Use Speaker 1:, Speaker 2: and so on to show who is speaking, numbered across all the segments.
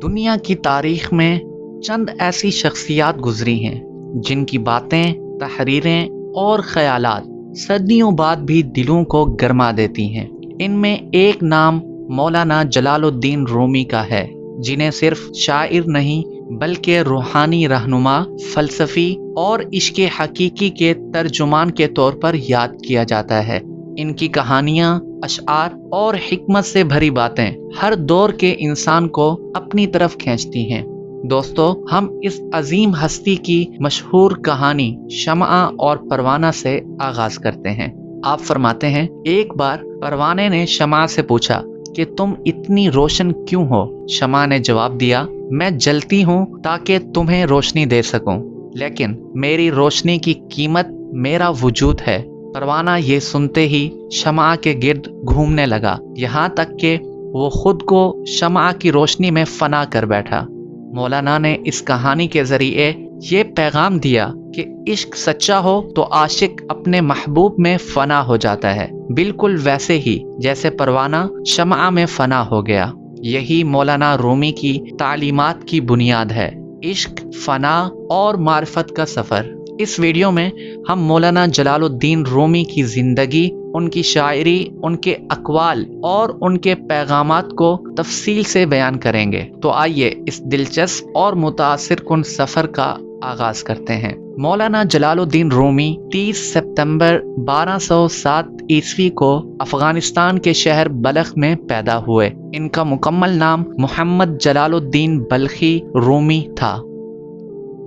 Speaker 1: دنیا کی تاریخ میں چند ایسی شخصیات گزری ہیں جن کی باتیں، تحریریں اور خیالات صدیوں بعد بھی دلوں کو گرما دیتی ہیں۔ ان میں ایک نام مولانا جلال الدین رومی کا ہے، جنہیں صرف شاعر نہیں بلکہ روحانی رہنما، فلسفی اور عشق حقیقی کے ترجمان کے طور پر یاد کیا جاتا ہے۔ ان کی کہانیاں، اشعار اور حکمت سے بھری باتیں ہر دور کے انسان کو اپنی طرف کھینچتی ہیں۔ دوستو، ہم اس عظیم ہستی کی مشہور کہانی شمع اور پروانہ سے آغاز کرتے ہیں۔ آپ فرماتے ہیں، ایک بار پروانے نے شمع سے پوچھا کہ تم اتنی روشن کیوں ہو؟ شمع نے جواب دیا، میں جلتی ہوں تاکہ تمہیں روشنی دے سکوں، لیکن میری روشنی کی قیمت میرا وجود ہے۔ پروانہ یہ سنتے ہی شمع کے گرد گھومنے لگا، یہاں تک کہ وہ خود کو شمع کی روشنی میں فنا کر بیٹھا۔ مولانا نے اس کہانی کے ذریعے یہ پیغام دیا کہ عشق سچا ہو تو عاشق اپنے محبوب میں فنا ہو جاتا ہے، بالکل ویسے ہی جیسے پروانہ شمع میں فنا ہو گیا۔ یہی مولانا رومی کی تعلیمات کی بنیاد ہے، عشق، فنا اور معرفت کا سفر۔ اس ویڈیو میں ہم مولانا جلال الدین رومی کی زندگی، ان کی شاعری، ان کے اقوال اور ان کے پیغامات کو تفصیل سے بیان کریں گے۔ تو آئیے اس دلچسپ اور متاثر کن سفر کا آغاز کرتے ہیں۔ مولانا جلال الدین رومی 30 ستمبر 1207 عیسوی کو افغانستان کے شہر بلخ میں پیدا ہوئے۔ ان کا مکمل نام محمد جلال الدین بلخی رومی تھا۔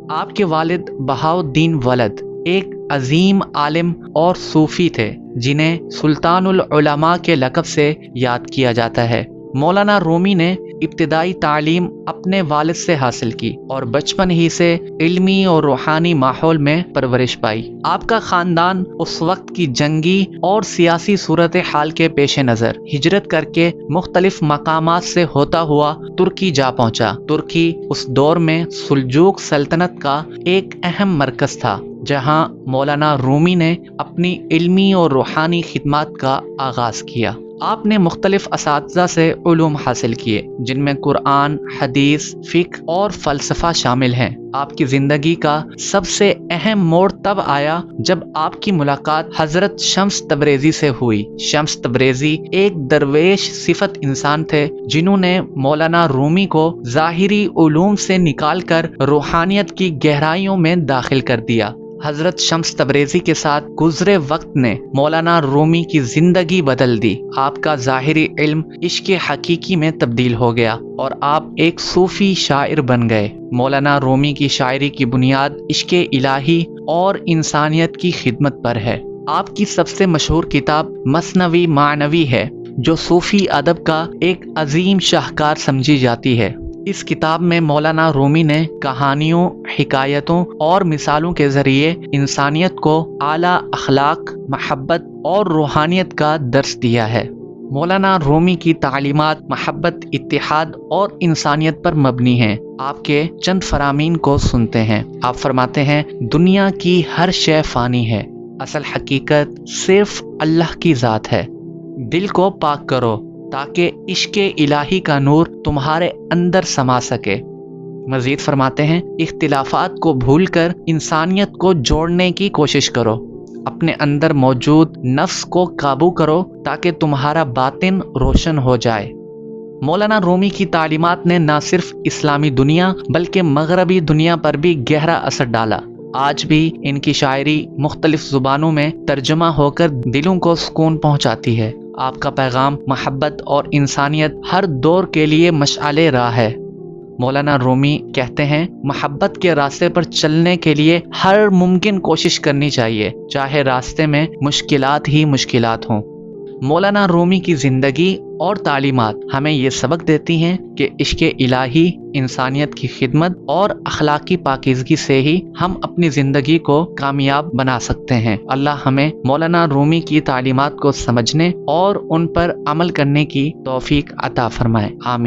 Speaker 1: آپ کے والد بہاؤالدین ولد ایک عظیم عالم اور صوفی تھے، جنہیں سلطان العلماء کے لقب سے یاد کیا جاتا ہے۔ مولانا رومی نے ابتدائی تعلیم اپنے والد سے حاصل کی اور بچپن ہی سے علمی اور روحانی ماحول میں پرورش پائی۔ آپ کا خاندان اس وقت کی جنگی اور سیاسی صورتحال کے پیش نظر ہجرت کر کے مختلف مقامات سے ہوتا ہوا ترکی جا پہنچا۔ ترکی اس دور میں سلجوق سلطنت کا ایک اہم مرکز تھا، جہاں مولانا رومی نے اپنی علمی اور روحانی خدمات کا آغاز کیا۔ آپ نے مختلف اساتذہ سے علوم حاصل کیے، جن میں قرآن، حدیث، فقہ اور فلسفہ شامل ہیں۔ آپ کی زندگی کا سب سے اہم موڑ تب آیا جب آپ کی ملاقات حضرت شمس تبریزی سے ہوئی۔ شمس تبریزی ایک درویش صفت انسان تھے، جنہوں نے مولانا رومی کو ظاہری علوم سے نکال کر روحانیت کی گہرائیوں میں داخل کر دیا۔ حضرت شمس تبریزی کے ساتھ گزرے وقت نے مولانا رومی کی زندگی بدل دی۔ آپ کا ظاہری علم عشق حقیقی میں تبدیل ہو گیا اور آپ ایک صوفی شاعر بن گئے۔ مولانا رومی کی شاعری کی بنیاد عشق الہی اور انسانیت کی خدمت پر ہے۔ آپ کی سب سے مشہور کتاب مثنوی معنوی ہے، جو صوفی ادب کا ایک عظیم شاہکار سمجھی جاتی ہے۔ اس کتاب میں مولانا رومی نے کہانیوں، حکایتوں اور مثالوں کے ذریعے انسانیت کو اعلیٰ اخلاق، محبت اور روحانیت کا درس دیا ہے۔ مولانا رومی کی تعلیمات محبت، اتحاد اور انسانیت پر مبنی ہیں۔ آپ کے چند فرامین کو سنتے ہیں۔ آپ فرماتے ہیں، دنیا کی ہر شے فانی ہے، اصل حقیقت صرف اللہ کی ذات ہے۔ دل کو پاک کرو تاکہ عشق الہی کا نور تمہارے اندر سما سکے۔ مزید فرماتے ہیں، اختلافات کو بھول کر انسانیت کو جوڑنے کی کوشش کرو۔ اپنے اندر موجود نفس کو قابو کرو تاکہ تمہارا باطن روشن ہو جائے۔ مولانا رومی کی تعلیمات نے نہ صرف اسلامی دنیا بلکہ مغربی دنیا پر بھی گہرا اثر ڈالا۔ آج بھی ان کی شاعری مختلف زبانوں میں ترجمہ ہو کر دلوں کو سکون پہنچاتی ہے۔ آپ کا پیغام محبت اور انسانیت ہر دور کے لیے مشعل راہ ہے۔ مولانا رومی کہتے ہیں، محبت کے راستے پر چلنے کے لیے ہر ممکن کوشش کرنی چاہیے، چاہے راستے میں مشکلات ہی مشکلات ہوں۔ مولانا رومی کی زندگی اور تعلیمات ہمیں یہ سبق دیتی ہیں کہ عشق الہی، انسانیت کی خدمت اور اخلاقی پاکیزگی سے ہی ہم اپنی زندگی کو کامیاب بنا سکتے ہیں۔ اللہ ہمیں مولانا رومی کی تعلیمات کو سمجھنے اور ان پر عمل کرنے کی توفیق عطا فرمائے، آمین۔